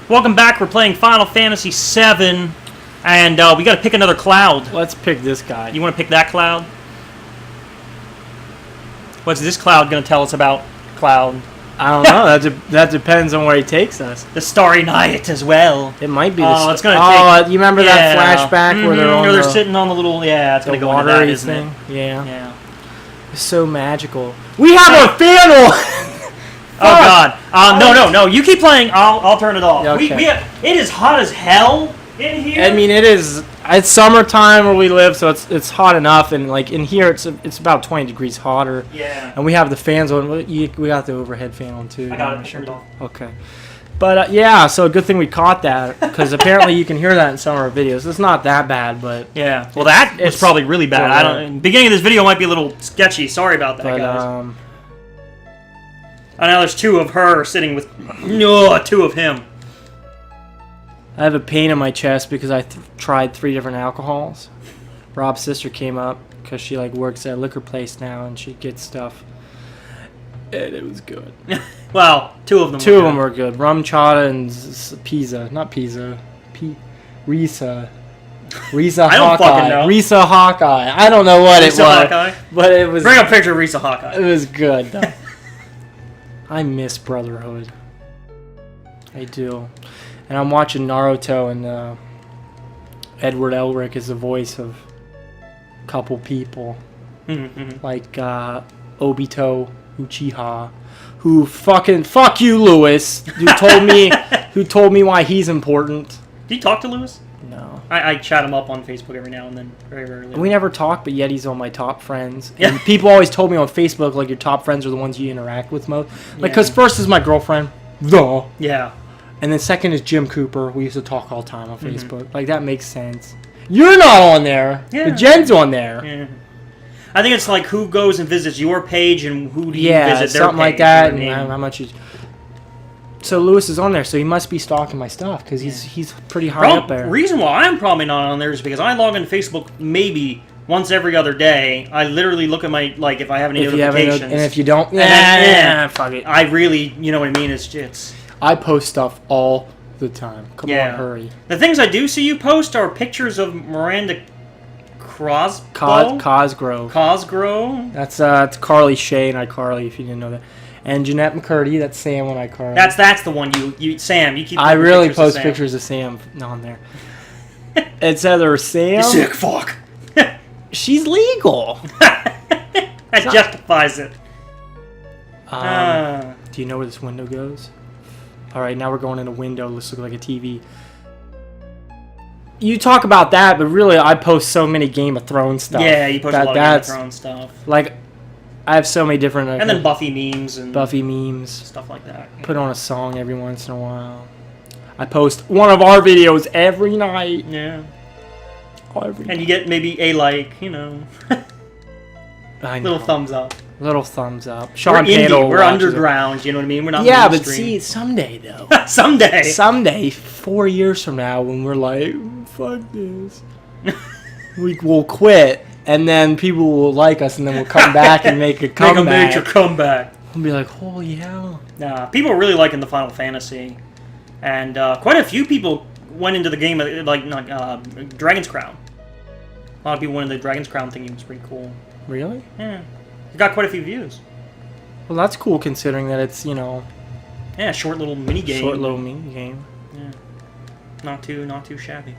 Welcome back. We're playing Final Fantasy VII, and we got to pick another cloud. Let's pick this guy. You want to pick that cloud? What's this cloud going to tell us about, Cloud? I don't know. That depends on where he takes us. The Starry Night as well. It might be. It's going to take. You remember that flashback where they're sitting on the little it's going to go into that, isn't it? Yeah. It's so magical. We have our panel. Oh God! No! You keep playing. I'll turn it off. Okay. It is hot as hell in here. I mean, it's summertime where we live, so it's hot enough, and like in here, it's about 20 degrees hotter. Yeah. And we have the fans on. We got the overhead fan on too. I got it turned off. Okay. But yeah, so good thing we caught that because apparently you can hear that in some of our videos. It's not that bad, but yeah. Well, that was probably really bad. Beginning of this video might be a little sketchy. Sorry about that, guys. And now there's two of her sitting with two of him. I have a pain in my chest because I tried 3 different alcohols. Rob's sister came up because she works at a liquor place now and she gets stuff. And it was good. Well, 2 of them. Two of them were good. Rum chata and Pizza, not Pizza. Risa. I don't fucking know. Risa Hawkeye. I don't know what it was. Hawkeye? But it was. Bring a picture of Risa Hawkeye. It was good though. I miss Brotherhood. I do. And I'm watching Naruto, and Edward Elric is the voice of a couple people. Like Obito Uchiha, who fuck you, Lewis, who told me why he's important. Do you talk to Lewis? No. I chat him up on Facebook every now and then. Very rarely. We never talk, but yet he's on my top friends. And people always told me on Facebook, your top friends are the ones you interact with most. Because first is my girlfriend. Yeah. And then second is Jim Cooper. We used to talk all the time on Facebook. That makes sense. You're not on there. Yeah. Jen's on there. Yeah. I think it's who goes and visits your page and who do you visit their something page. Like that. And how much you... So Lewis is on there, so he must be stalking my stuff because he's pretty high up there. The reason why I'm probably not on there is because I log into Facebook maybe once every other day. I literally look at my if I have any notifications, and if you don't, fuck it. I really, you know what I mean? It's. I post stuff all the time. Come on, hurry. The things I do see you post are pictures of Miranda Cosgrove. That's Carly Shay and iCarly. If you didn't know that. And Jeanette McCurdy, that's Sam when I call. That's the one Sam. You keep. I really post pictures of Sam on there. It's either Sam. You sick fuck. She's legal. That justifies it. Do you know where this window goes? All right, now we're going in a window. Let's look like a TV. You talk about that, but really, I post so many Game of Thrones stuff. Yeah, you post a lot of Game of Thrones stuff. I have so many different... and then Buffy memes. Stuff like that. Yeah. Put on a song every once in a while. I post one of our videos every night. Yeah. And you get maybe a little thumbs up. Little thumbs up. We're indie. We're underground. You know what I mean? We're not mainstream. But see, someday, though. Someday, 4 years from now, when we're like, fuck this. We'll quit. And then people will like us, and then we'll come back and make a comeback. Make a major comeback. We'll be like, holy hell. Nah, people are really liking the Final Fantasy. And quite a few people went into the game, Dragon's Crown. A lot of people went into the Dragon's Crown thinking it was pretty cool. Really? Yeah. It got quite a few views. Well, that's cool considering that it's, Yeah, short little mini game. Yeah. Not too shabby.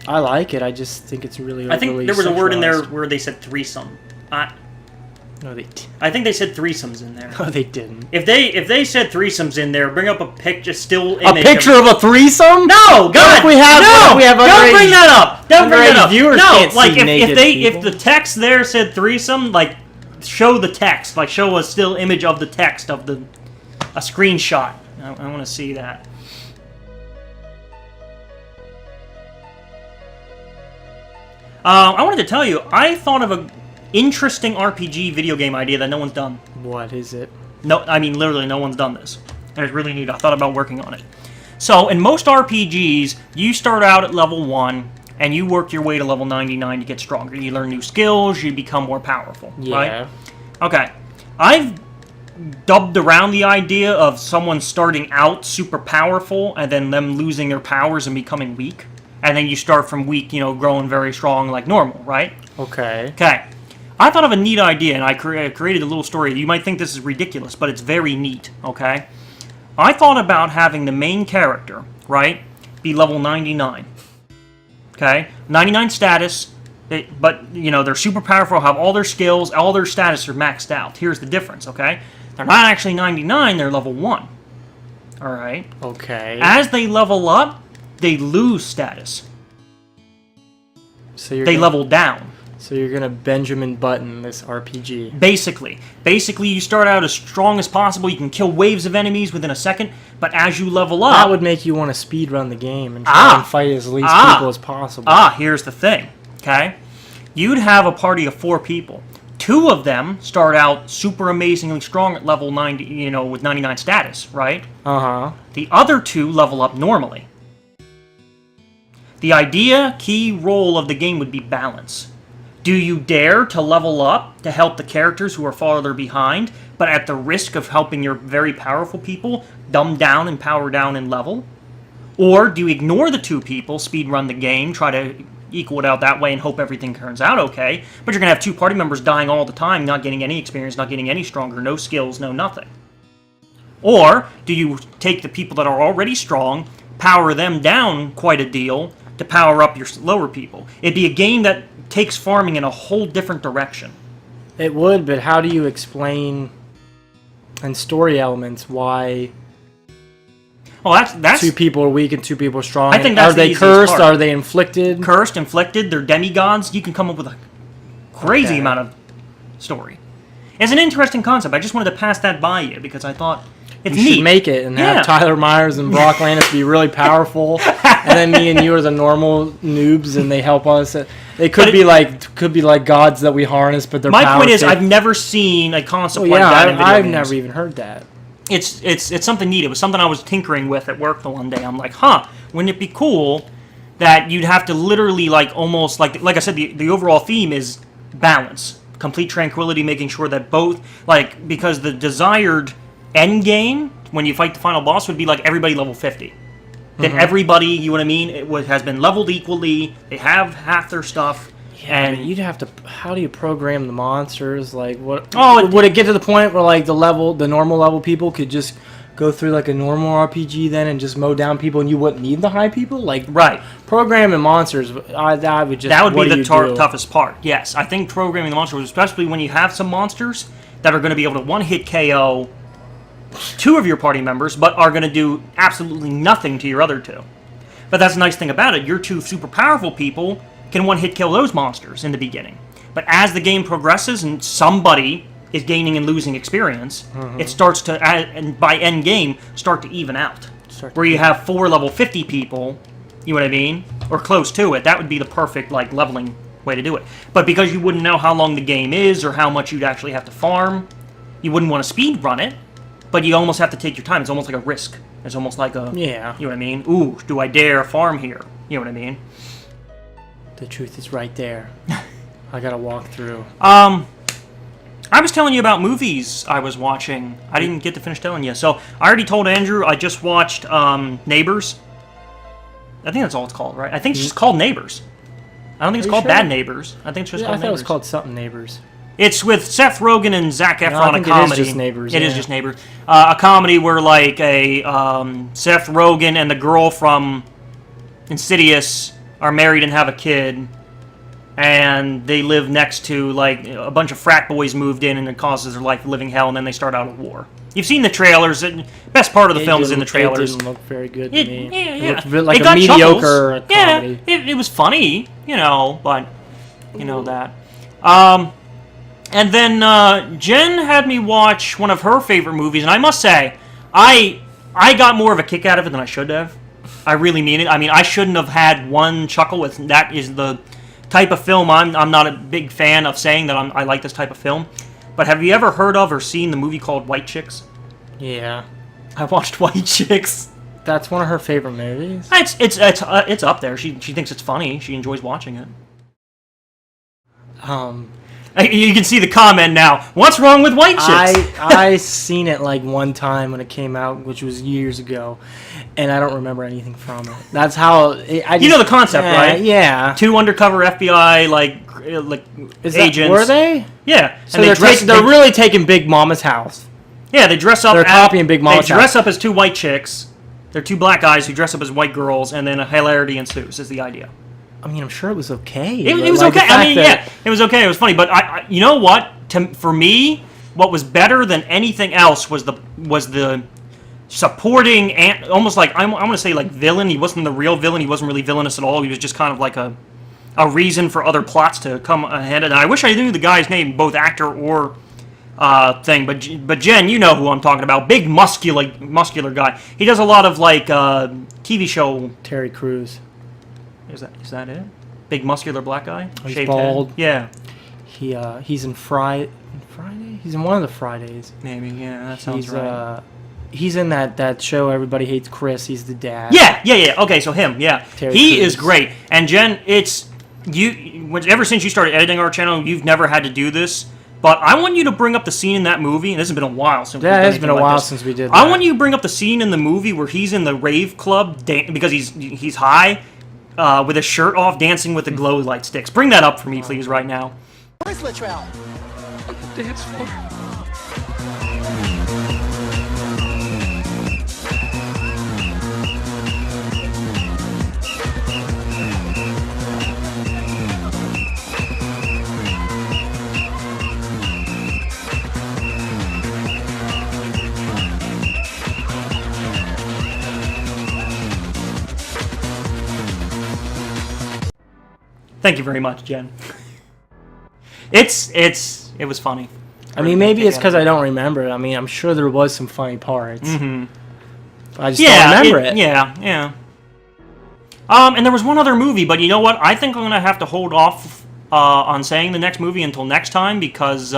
I like it. I just think it's really I think there was a word in there where they said threesome. No, they didn't. I think they said threesomes in there. No, they didn't. If they said threesomes in there, bring up a picture, a picture of a threesome? No, God, we have don't bring that up. Don't bring that up. Viewers can't see naked if the text there said threesome, show the text, show a still image of the text of a screenshot. I want to see that. I wanted to tell you, I thought of an interesting RPG video game idea that no one's done. What is it? No, I mean literally no one's done this. And it's really neat. I thought about working on it. So in most RPGs, you start out at level 1 and you work your way to level 99 to get stronger. You learn new skills, you become more powerful, right? Okay. I've dubbed around the idea of someone starting out super powerful and then them losing their powers and becoming weak. And then you start from weak, growing very strong like normal, right? Okay. Okay. I thought of a neat idea, and I created a little story. You might think this is ridiculous, but it's very neat, okay? I thought about having the main character, right, be level 99. Okay? 99 status, but, they're super powerful, have all their skills, all their status are maxed out. Here's the difference, okay? They're not actually 99, they're level 1. Alright? Okay. As they level up, they lose status. So they level down. So you're going to Benjamin Button this RPG. Basically, you start out as strong as possible. You can kill waves of enemies within a second, but as you level up... That would make you want to speedrun the game and try and fight as least people as possible. Here's the thing, okay? You'd have a party of 4 people. 2 of them start out super amazingly strong at level 90, with 99 status, right? Uh-huh. The other 2 level up normally. The key role of the game would be balance. Do you dare to level up to help the characters who are farther behind, but at the risk of helping your very powerful people dumb down and power down in level? Or do you ignore the 2 people, speedrun the game, try to equal it out that way and hope everything turns out okay, but you're going to have 2 party members dying all the time, not getting any experience, not getting any stronger, no skills, no nothing? Or do you take the people that are already strong, power them down quite a deal, to power up your lower people? It'd be a game that takes farming in a whole different direction. It would, but how do you explain in story elements why Well, that's 2 people are weak and 2 people are strong? I think that's Are they cursed? Are they inflicted? Cursed, inflicted, they're demigods. You can come up with a crazy amount of story. It's an interesting concept. I just wanted to pass that by you because I thought it's neat. You should make it and have Tyler Myers and Brock Landis be really powerful, and then me and you are the normal noobs, and they help us. They could be like gods that we harness, but they're my point is, I've never seen a concept like that in video I've games. never even heard that. It's something neat. It was something I was tinkering with at work the one day. I'm like, wouldn't it be cool that you'd have to literally almost like I said, the overall theme is balance, complete tranquility, making sure that both because the desired end game when you fight the final boss would be everybody level 50. Then everybody, you know what I mean, has been leveled equally. They have half their stuff. Yeah, and you'd have to. How do you program the monsters? What? Oh, would it get to the point where the normal level people could just go through a normal RPG then and just mow down people, and you wouldn't need the high people? Right. Programming monsters, that would be the toughest part. Yes, I think programming the monsters, especially when you have some monsters that are going to be able to one-hit KO 2 of your party members, but are going to do absolutely nothing to your other 2. But that's the nice thing about it. Your 2 super powerful people can one-hit kill those monsters in the beginning. But as the game progresses and somebody is gaining and losing experience, it starts to, and by end game, start to even out. Where you have 4 level 50 people, you know what I mean? Or close to it. That would be the perfect leveling way to do it. But because you wouldn't know how long the game is or how much you'd actually have to farm, you wouldn't want to speed run it. But you almost have to take your time. It's almost like a risk. It's almost like a... Yeah. You know what I mean? Ooh, do I dare farm here? You know what I mean? The truth is right there. I gotta walk through. I was telling you about movies I was watching. I didn't get to finish telling you. So, I already told Andrew I just watched Neighbors. I think that's all it's called, right? I think it's just called Neighbors. I don't think it's called Bad Neighbors. I think it's just called Neighbors. I thought it was called something Neighbors. It's with Seth Rogen and Zac Efron, a comedy. It is just Neighbors. It is just Neighbors. A comedy where Seth Rogen and the girl from Insidious are married and have a kid, and they live next to a bunch of frat boys moved in, and it causes their life living hell, and then they start out a war. You've seen the trailers. The best part of the film is in the trailers. It didn't look very good to me. Yeah. It looked like a mediocre comedy. Yeah, it was funny, but that. And then Jen had me watch one of her favorite movies, and I must say, I got more of a kick out of it than I should have. I really mean it. I mean, I shouldn't have had one chuckle. That is the type of film I'm not a big fan of saying that I like this type of film. But have you ever heard of or seen the movie called White Chicks? Yeah. I watched White Chicks. That's one of her favorite movies? It's up there. She thinks it's funny. She enjoys watching it. You can see the comment now. What's wrong with white chicks? I seen it like one time when it came out, which was years ago, and I don't remember anything from it. That's how you know the concept, right? Yeah. 2 undercover FBI agents. Were they? Yeah. So they're really taking Big Mama's house. Yeah, they dress up. They're copying Big Mama's house. They dress up as 2 white chicks. They're 2 black guys who dress up as white girls, and then a hilarity ensues. Is the idea. I mean, I'm sure it was okay. It was okay. I mean, yeah, it was okay. It was funny, but I you know what? For me, what was better than anything else was the supporting and almost like I'm going to say like villain. He wasn't the real villain. He wasn't really villainous at all. He was just kind of like a reason for other plots to come ahead. And I wish I knew the guy's name, both actor or thing. But Jen, you know who I'm talking about. Big muscular guy. He does a lot of like TV show. Terry Crews. Is that it? Big muscular black guy? He's Shaved bald. Head? Yeah. He's in Friday. He's in one of the Fridays. Maybe, yeah, that sounds right. He's in that show Everybody Hates Chris. He's the dad. Yeah. Okay, so him, yeah. Terry He Crews. is great. And Jen, ever since you started editing our channel, you've never had to do this. But I want you to bring up the scene in that movie. And this has been a while since we've done it's been a anything while like this. since we did that. I want you to bring up the scene in the movie where he's in the rave club because he's high. With his shirt off, dancing with the glow light sticks. Bring that up for me, please, right now. Where's Latrell? On the dance floor. Thank you very much, Jen. It was funny. I mean, maybe it's because I don't remember it. I mean, I'm sure there was some funny parts. Mm-hmm. I just don't remember it. Yeah. And there was one other movie, but you know what? I think I'm gonna have to hold off on saying the next movie until next time because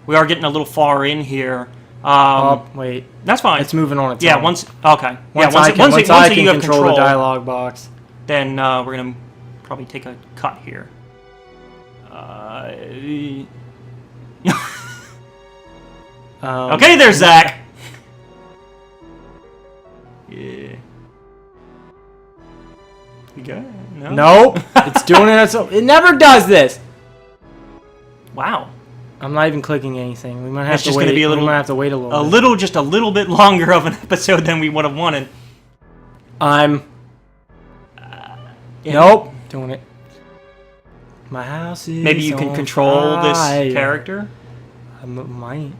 we are getting a little far in here. Wait. That's fine. It's moving on its Yeah. own. Once I can you have control the dialogue box, then we're gonna probably take a cut here. Okay, there's Zach. Yeah. You got it? No. Nope. It's doing it. It never does this. Wow. I'm not even clicking anything. We might have It's to just wait. gonna be a little. We might have to wait a little. Bit. Just a little bit longer of an episode than we would have wanted. Nope. Doing it. My house is. Maybe you can control this character. I might.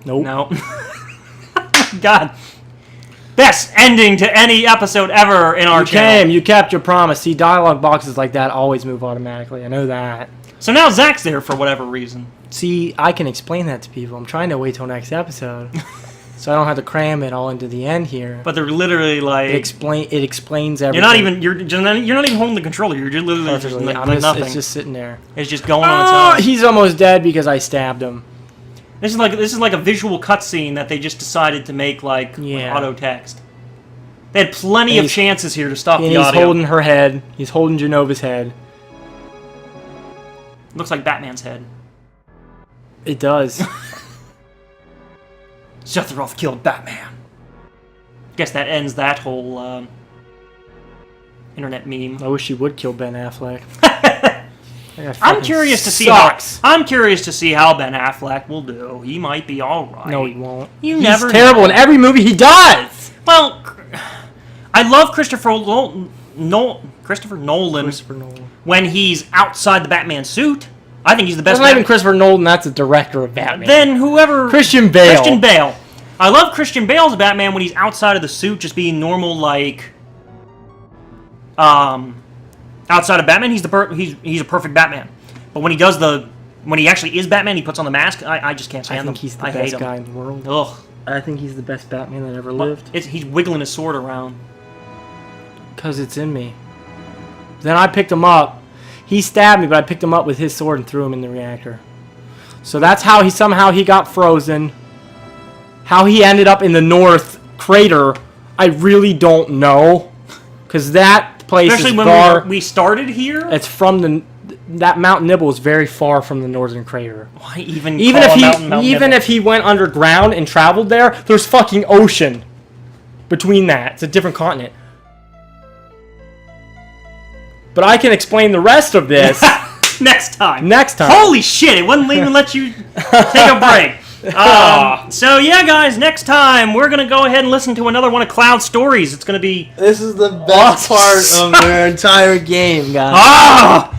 Nope. No. God. Best ending to any episode ever in our channel. You kept your promise. See, dialogue boxes like that always move automatically. I know that. So now Zach's there for whatever reason. See, I can explain that to people. I'm trying to wait till next episode, so I don't have to cram it all into the end here. But they're literally like it explains everything. You're not even holding the controller. You're just literally just like nothing. It's just sitting there. It's just going on its own. He's almost dead because I stabbed him. This is like a visual cutscene that they just decided to make like auto text. They had plenty of chances here to stop the audio. And he's holding her head. He's holding Genova's head. Looks like Batman's head. It does. Sephiroth killed Batman. Guess that ends that whole internet meme. I wish he would kill Ben Affleck. I'm curious to see how Ben Affleck will do. He might be all right. No, he won't. He's terrible in every movie he does. Well, I love Christopher Nolan when he's outside the Batman suit. I think he's the best. That's not even Christopher Nolan. That's the director of Batman. Then whoever Christian Bale. I love Christian Bale's Batman when he's outside of the suit, just being normal, like outside of Batman, he's a perfect Batman. But when he actually is Batman, he puts on the mask. I just can't stand him. I think he's the best guy in the world. Ugh. I think he's the best Batman that ever lived. He's wiggling his sword around. Because it's in me. Then I picked him up. He stabbed me, but I picked him up with his sword and threw him in the reactor. So that's how he got frozen. How he ended up in the North Crater, I really don't know. Because that place Especially is when we started here? It's from the... that Mount Nibble is very far from the northern crater. Why even Even call if a he mountain even Nibble? if he went underground and traveled there, there's fucking ocean between that. It's a different continent. But I can explain the rest of this Next time. next time. Holy shit! It wouldn't even let you take a break. So yeah, guys, next time we're gonna go ahead and listen to another one of Cloud's stories. It's gonna be This is the best part of their entire game, guys.